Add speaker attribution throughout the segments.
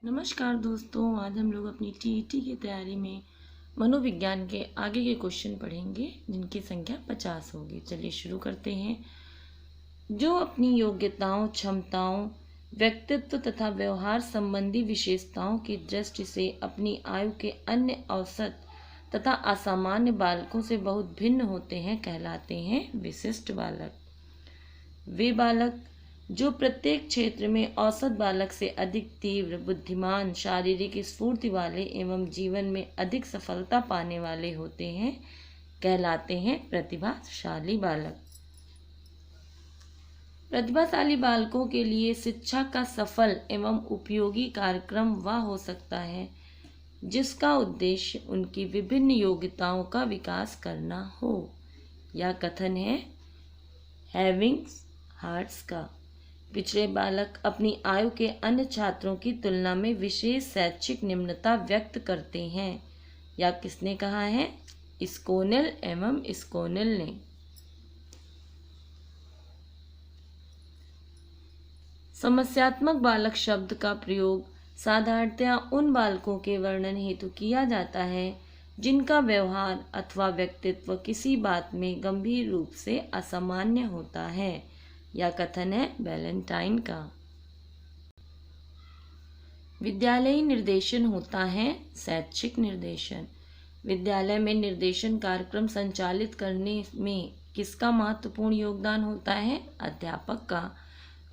Speaker 1: नमस्कार दोस्तों, आज हम लोग अपनी टीईटी की तैयारी में मनोविज्ञान के आगे के क्वेश्चन पढ़ेंगे जिनकी संख्या 50 होगी। चलिए शुरू करते हैं। जो अपनी योग्यताओं, क्षमताओं, व्यक्तित्व तथा व्यवहार संबंधी विशेषताओं की दृष्टि से अपनी आयु के अन्य औसत तथा असामान्य बालकों से बहुत भिन्न होते हैं कहलाते हैं विशिष्ट बालक। वे बालक जो प्रत्येक क्षेत्र में औसत बालक से अधिक तीव्र, बुद्धिमान, शारीरिक स्फूर्ति वाले एवं जीवन में अधिक सफलता पाने वाले होते हैं कहलाते हैं प्रतिभाशाली बालक। प्रतिभाशाली बालकों के लिए शिक्षा का सफल एवं उपयोगी कार्यक्रम वह हो सकता है जिसका उद्देश्य उनकी विभिन्न योग्यताओं का विकास करना हो। यह कथन है हैविंग्स हार्ट्स का। पिछड़े बालक अपनी आयु के अन्य छात्रों की तुलना में विशेष शैक्षिक निम्नता व्यक्त करते हैं। या किसने कहा है? स्कोनेल एवं स्कोनेल ने। समस्यात्मक बालक शब्द का प्रयोग साधारणतया उन बालकों के वर्णन हेतु किया जाता है जिनका व्यवहार अथवा व्यक्तित्व किसी बात में गंभीर रूप से असामान्य होता है। यह कथन है वैलेंटाइन का। विद्यालयी निर्देशन होता है शैक्षिक निर्देशन। विद्यालय में निर्देशन कार्यक्रम संचालित करने में किसका महत्वपूर्ण योगदान होता है? अध्यापक का।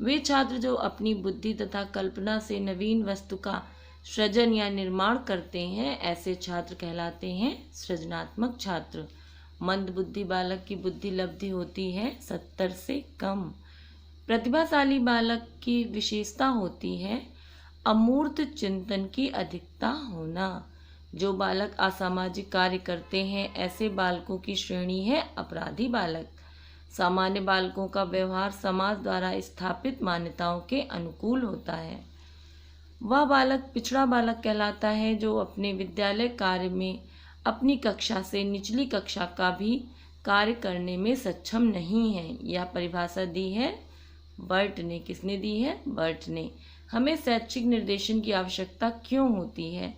Speaker 1: वे छात्र जो अपनी बुद्धि तथा कल्पना से नवीन वस्तु का सृजन या निर्माण करते हैं ऐसे छात्र कहलाते हैं सृजनात्मक छात्र। मंद बुद्धि बालक की बुद्धि लब्धि होती है 70 से कम। प्रतिभाशाली बालक की विशेषता होती है अमूर्त चिंतन की अधिकता होना। जो बालक असामाजिक कार्य करते हैं ऐसे बालकों की श्रेणी है अपराधी बालक। सामान्य बालकों का व्यवहार समाज द्वारा स्थापित मान्यताओं के अनुकूल होता है। वह बालक पिछड़ा बालक कहलाता है जो अपने विद्यालय कार्य में अपनी कक्षा से निचली कक्षा का भी कार्य करने में सक्षम नहीं है। यह परिभाषा दी है बर्ट ने। किसने दी है? बर्ट ने। हमें शैक्षिक निर्देशन की आवश्यकता क्यों होती है?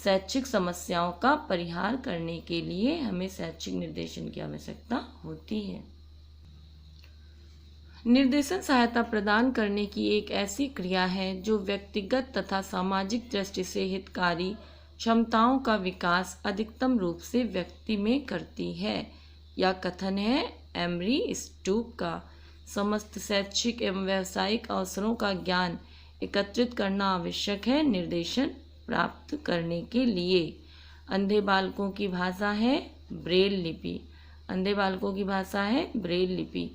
Speaker 1: शैक्षिक समस्याओं का परिहार करने के लिए हमें शैक्षिक निर्देशन की आवश्यकता होती है। निर्देशन सहायता प्रदान करने की एक ऐसी क्रिया है जो व्यक्तिगत तथा सामाजिक दृष्टि से हितकारी क्षमताओं का विकास अधिकतम रूप से व्यक्ति में करती है। यह कथन है एमरी स्टूप का। समस्त शैक्षिक एवं व्यावसायिक अवसरों का ज्ञान एकत्रित करना आवश्यक है निर्देशन प्राप्त करने के लिए। अंधे बालकों की भाषा है ब्रेल लिपि। अंधे बालकों की भाषा है ब्रेल लिपि।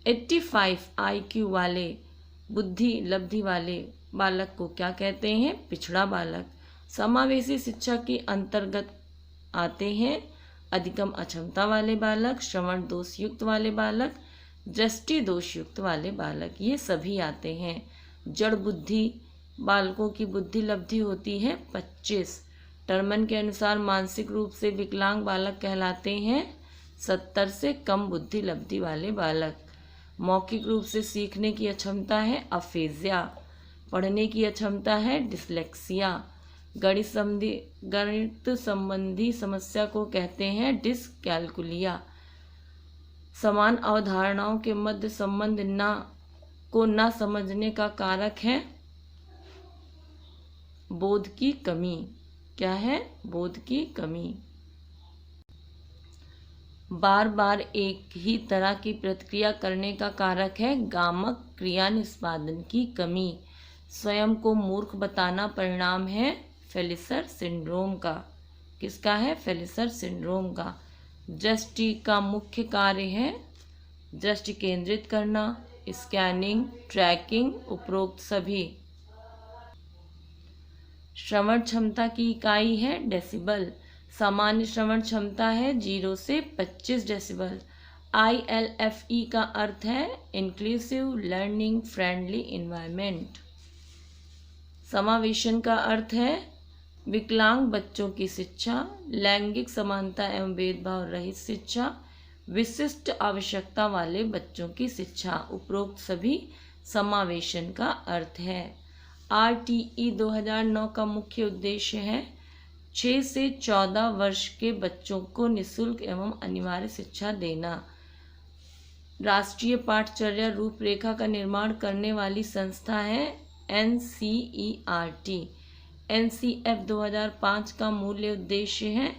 Speaker 1: 85 IQ वाले बुद्धि लब्धि वाले बालक को क्या कहते हैं? पिछड़ा बालक। समावेशी शिक्षा के अंतर्गत आते हैं अधिकम अक्षमता वाले बालक, श्रवण दोष युक्त वाले बालक, दृष्टि दोष युक्त वाले बालक, ये सभी आते हैं। जड़ बुद्धि बालकों की बुद्धि लब्धि होती है 25। टर्मन के अनुसार मानसिक रूप से विकलांग बालक कहलाते हैं 70 से कम बुद्धि लब्धि वाले बालक। मौखिक रूप से सीखने की अक्षमता है अफेजिया। पढ़ने की अक्षमता है डिसलेक्सिया। गणित संबंधी समस्या को कहते हैं डिसकैलकुलिया। समान अवधारणाओं के मध्य संबंध न समझने का कारक है बोध की कमी। क्या है? बोध की कमी। बार बार एक ही तरह की प्रतिक्रिया करने का कारक है गामक क्रिया निष्पादन की कमी। स्वयं को मूर्ख बताना परिणाम है फेलिसर सिंड्रोम का। किसका है? फेलिसर सिंड्रोम का। दृष्टि का मुख्य कार्य है दृष्टि केंद्रित करना, स्कैनिंग, ट्रैकिंग, उपरोक्त सभी। श्रवण क्षमता की इकाई है डेसिबल। सामान्य श्रवण क्षमता है 0 से 25 डेसिबल। ILFE का अर्थ है इंक्लूसिव लर्निंग फ्रेंडली इन्वायरमेंट। समावेशन का अर्थ है विकलांग बच्चों की शिक्षा, लैंगिक समानता एवं भेदभाव रहित शिक्षा, विशिष्ट आवश्यकता वाले बच्चों की शिक्षा। उपरोक्त सभी समावेशन का अर्थ है। RTE 2009 का मुख्य उद्देश्य है 6 से 14 वर्ष के बच्चों को निःशुल्क एवं अनिवार्य शिक्षा देना। राष्ट्रीय पाठचर्या रूपरेखा का निर्माण करने वाली संस्था है NCERT। NCF 2005 का मूल्य उद्देश्य है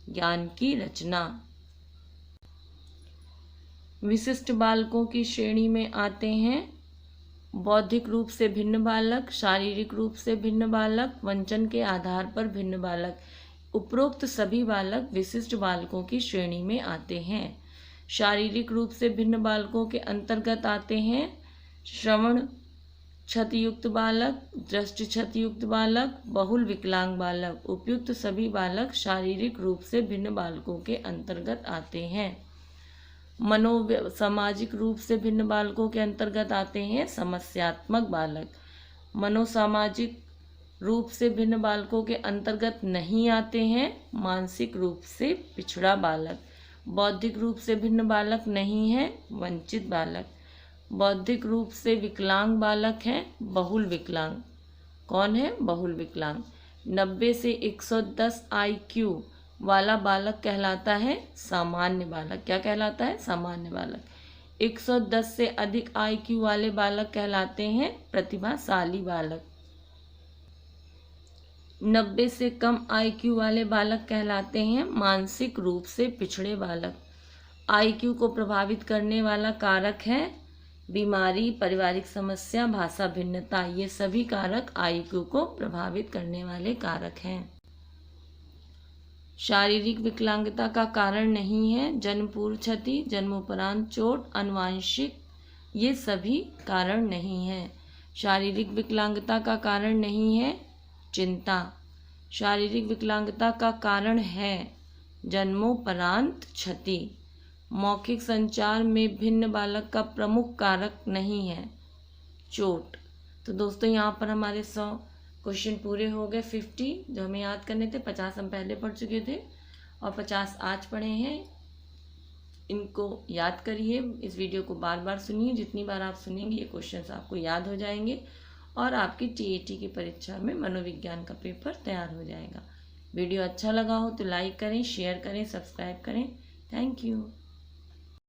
Speaker 1: ज्ञान की रचना। विशिष्ट बालकों की श्रेणी में आते हैं बौद्धिक रूप से भिन्न बालक, शारीरिक रूप से भिन्न बालक, वंचन के आधार पर भिन्न बालक। उपरोक्त सभी बालक विशिष्ट बालकों की श्रेणी में आते हैं। शारीरिक रूप से भिन्न बालकों के अंतर्गत आते हैं श्रवण क्षतियुक्त बालक, दृष्टि क्षतियुक्त बालक, बहुल विकलांग बालक। उपयुक्त सभी बालक शारीरिक रूप से भिन्न बालकों के अंतर्गत आते हैं। सामाजिक रूप से भिन्न बालकों के अंतर्गत आते हैं समस्यात्मक बालक। मनोसामाजिक रूप से भिन्न बालकों के अंतर्गत नहीं आते हैं मानसिक रूप से पिछड़ा बालक। बौद्धिक रूप से भिन्न बालक नहीं है वंचित बालक। बौद्धिक रूप से विकलांग बालक हैं बहुल विकलांग। कौन है? बहुल विकलांग। 90 से 110 IQ वाला बालक कहलाता है सामान्य बालक। क्या कहलाता है? सामान्य बालक। 110 से अधिक IQ वाले बालक कहलाते हैं प्रतिभाशाली बालक। 90 से कम IQ वाले बालक कहलाते हैं मानसिक रूप से पिछड़े बालक। IQ को प्रभावित करने वाला कारक है बीमारी, पारिवारिक समस्या, भाषा भिन्नता। ये सभी कारक IQ को प्रभावित करने वाले कारक हैं। शारीरिक विकलांगता का कारण नहीं है जन्म पूर्व क्षति, जन्मोपरांत चोट, अनुवांशिक। ये सभी कारण नहीं है। शारीरिक विकलांगता का कारण नहीं है चिंता। शारीरिक विकलांगता का कारण है जन्मोपरांत क्षति। मौखिक संचार में भिन्न बालक का प्रमुख कारक नहीं है चोट। तो दोस्तों यहाँ पर हमारे 100 क्वेश्चन पूरे हो गए। 50 जो हमें याद करने थे, 50 हम पहले पढ़ चुके थे और 50 आज पढ़े हैं। इनको याद करिए, इस वीडियो को बार बार सुनिए। जितनी बार आप सुनेंगे ये क्वेश्चंस आपको याद हो जाएंगे और आपकी TAT की परीक्षा में मनोविज्ञान का पेपर तैयार हो जाएगा। वीडियो अच्छा लगा हो तो लाइक करें, शेयर करें, सब्सक्राइब करें। Thank you.